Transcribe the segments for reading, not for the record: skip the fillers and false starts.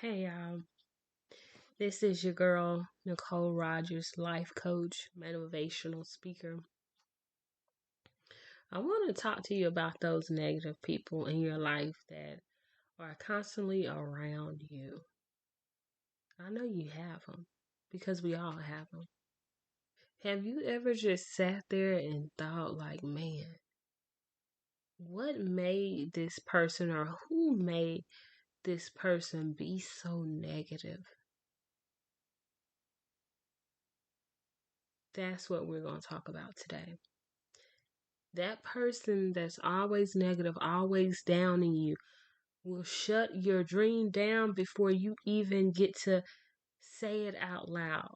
Hey, this is your girl, Nicole Rogers, life coach, motivational speaker. I want to talk to you about those negative people in your life that are constantly around you. I know you have them because we all have them. Have you ever just sat there and thought, like, man, what made this person or who made this person be so negative? That's what we're going to talk about today. That person that's always negative, always downing you, will shut your dream down before you even get to say it out loud.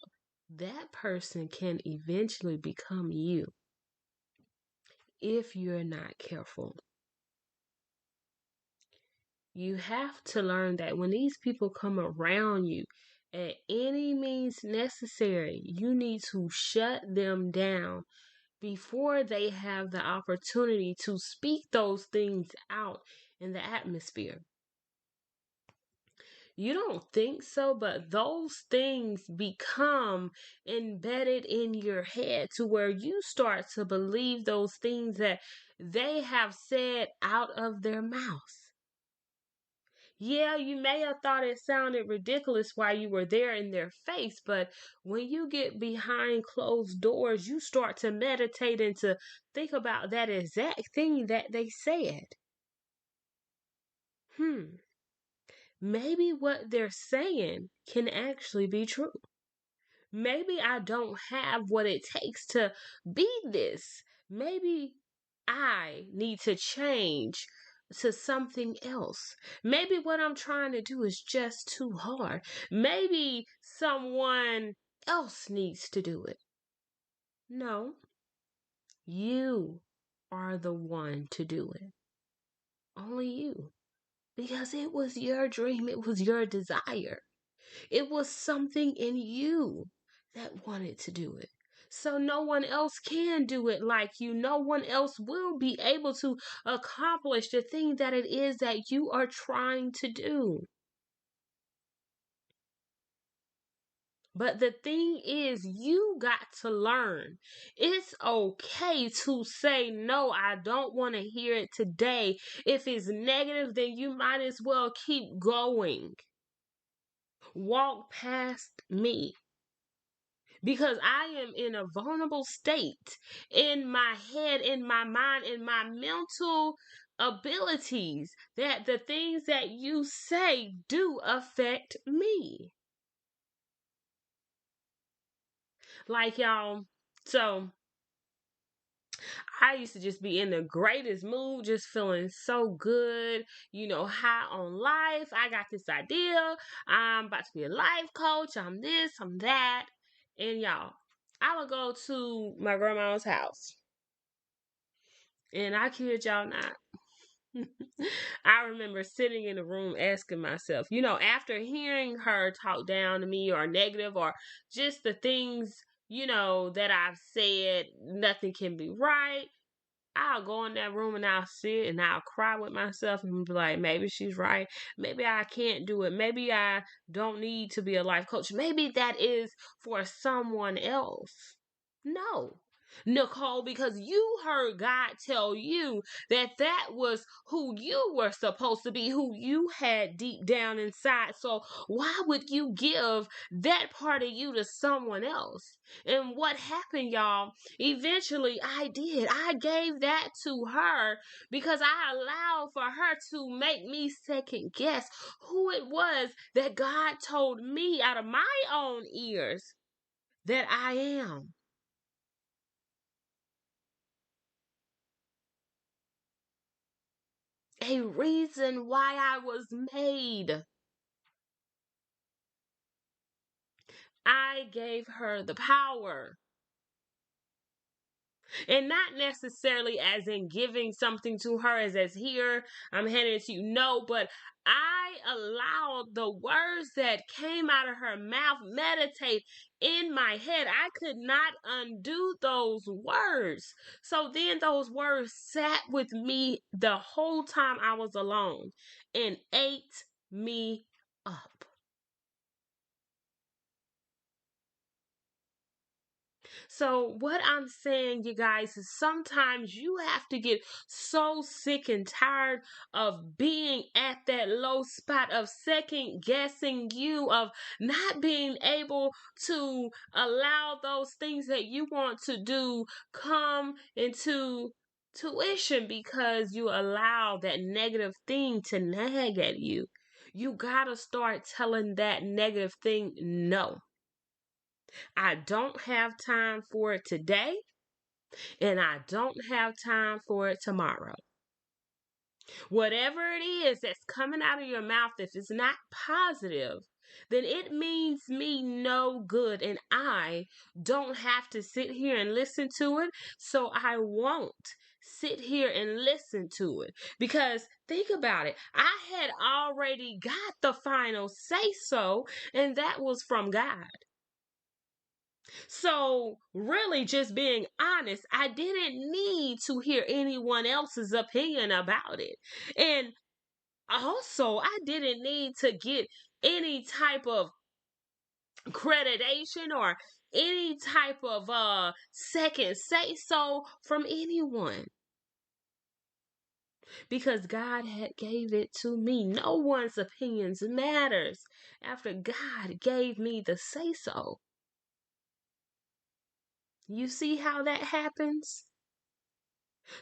That person can eventually become you if you're not careful. You have to learn that when these people come around you, at any means necessary, you need to shut them down before they have the opportunity to speak those things out in the atmosphere. You don't think so, but those things become embedded in your head to where you start to believe those things that they have said out of their mouths. Yeah, you may have thought it sounded ridiculous while you were there in their face, but when you get behind closed doors, you start to meditate and to think about that exact thing that they said. Maybe what they're saying can actually be true. Maybe I don't have what it takes to be this. Maybe I need to change to something else. Maybe what I'm trying to do is just too hard. Maybe someone else needs to do it. No, you are the one to do it. Only you. Because it was your dream, it was your desire. It was something in you that wanted to do it. So no one else can do it like you. No one else will be able to accomplish the thing that it is that you are trying to do. But the thing is, you got to learn. It's okay to say, no, I don't want to hear it today. If it's negative, then you might as well keep going. Walk past me. Because I am in a vulnerable state in my head, in my mind, in my mental abilities, that the things that you say do affect me. Like, y'all, so I used to just be in the greatest mood, just feeling so good, high on life. I got this idea. I'm about to be a life coach. I'm this, I'm that. And y'all, I would go to my grandma's house. And I kid y'all not. I remember sitting in the room asking myself, after hearing her talk down to me or negative or just the things, that I've said, nothing can be right. I'll go in that room and I'll sit and I'll cry with myself and be like, maybe she's right. Maybe I can't do it. Maybe I don't need to be a life coach. Maybe that is for someone else. No, Nicole, because you heard God tell you that was who you were supposed to be, who you had deep down inside. So why would you give that part of you to someone else? And what happened, y'all? Eventually, I did. I gave that to her because I allowed for her to make me second guess who it was that God told me out of my own ears that I am. A reason why I was made. I gave her the power. And not necessarily as in giving something to her as here, I'm handing it to you. No, but I allowed the words that came out of her mouth meditate in my head. I could not undo those words. So then those words sat with me the whole time I was alone and ate me up. So, what I'm saying, you guys, is sometimes you have to get so sick and tired of being at that low spot, of second guessing you, of not being able to allow those things that you want to do come into tuition because you allow that negative thing to nag at you. You gotta start telling that negative thing no. I don't have time for it today, and I don't have time for it tomorrow. Whatever it is that's coming out of your mouth, if it's not positive, then it means me no good, and I don't have to sit here and listen to it. So I won't sit here and listen to it. Because think about it, I had already got the final say so, and that was from God. So, really, just being honest, I didn't need to hear anyone else's opinion about it. And also, I didn't need to get any type of accreditation or any type of second say so from anyone, because God had gave it to me. No one's opinions matters after God gave me the say so. You see how that happens?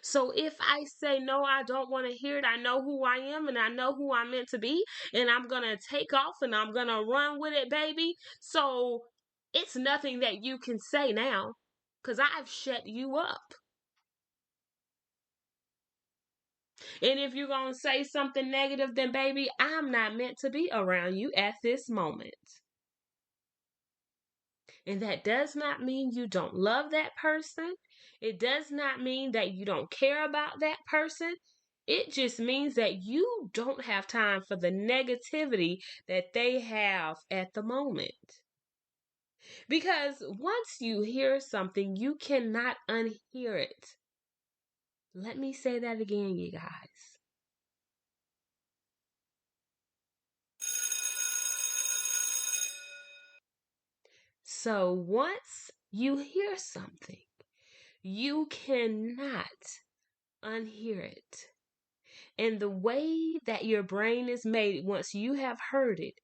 So if I say no, I don't want to hear it. I know who I am and I know who I'm meant to be, and I'm going to take off and I'm going to run with it, baby. So it's nothing that you can say now because I've shut you up. And if you're going to say something negative, then baby, I'm not meant to be around you at this moment. And that does not mean you don't love that person. It does not mean that you don't care about that person. It just means that you don't have time for the negativity that they have at the moment. Because once you hear something, you cannot unhear it. Let me say that again, you guys. So once you hear something, you cannot unhear it. And the way that your brain is made, once you have heard it,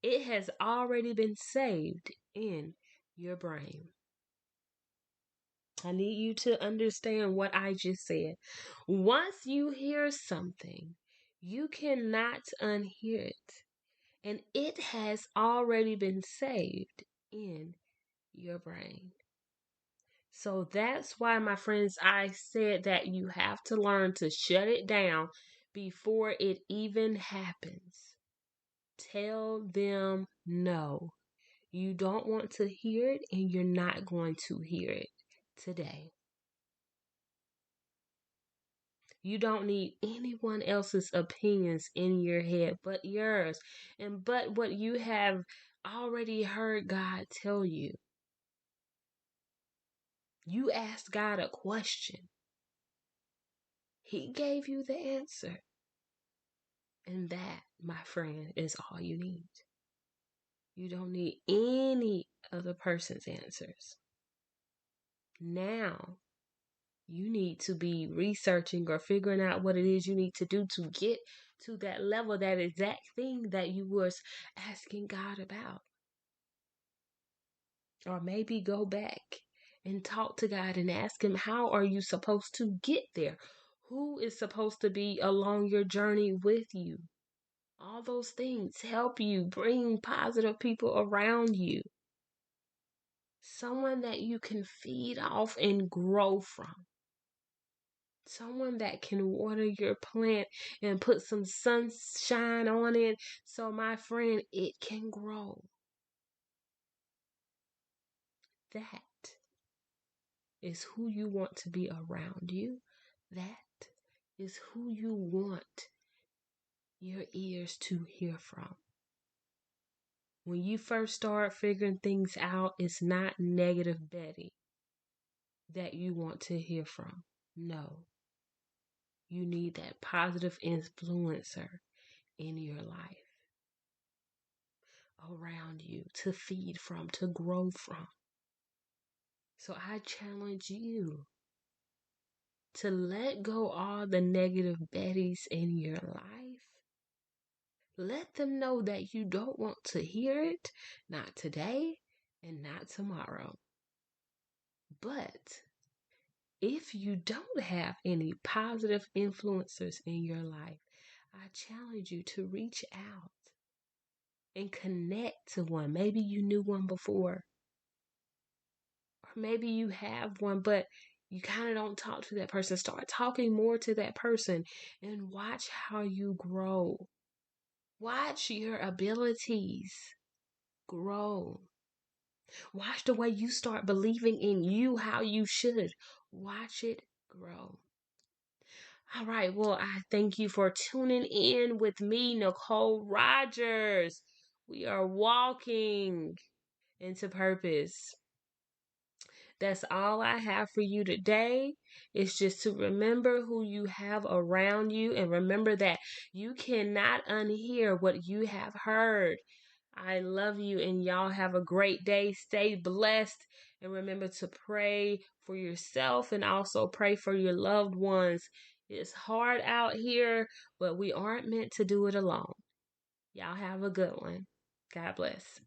it has already been saved in your brain. I need you to understand what I just said. Once you hear something, you cannot unhear it. And it has already been saved in your brain. So that's why, my friends, I said that you have to learn to shut it down before it even happens. Tell them no. You don't want to hear it, and you're not going to hear it today. You don't need anyone else's opinions in your head but yours, and but what you have already heard God tell you. You asked God a question, He gave you the answer. And that, my friend, is all you need. You don't need any other person's answers. Now, you need to be researching or figuring out what it is you need to do to get to that level, that exact thing that you was asking God about. Or maybe go back and talk to God and ask Him, how are you supposed to get there? Who is supposed to be along your journey with you? All those things help you bring positive people around you. Someone that you can feed off and grow from. Someone that can water your plant and put some sunshine on it so, my friend, it can grow. That is who you want to be around you. That is who you want your ears to hear from. When you first start figuring things out, it's not negative Betty that you want to hear from. No. You need that positive influencer in your life, around you, to feed from, to grow from. So I challenge you to let go all the negative Bettys in your life. Let them know that you don't want to hear it, not today and not tomorrow. But if you don't have any positive influencers in your life, I challenge you to reach out and connect to one. Maybe you knew one before, or maybe you have one, but you kind of don't talk to that person. Start talking more to that person and watch how you grow. Watch your abilities grow. Watch the way you start believing in you, how you should. Watch it grow. All right. Well, I thank you for tuning in with me, Nicole Rogers. We are walking into purpose. That's all I have for you today. It's just to remember who you have around you and remember that you cannot unhear what you have heard. I love you and y'all have a great day. Stay blessed and remember to pray for yourself and also pray for your loved ones. It's hard out here, but we aren't meant to do it alone. Y'all have a good one. God bless.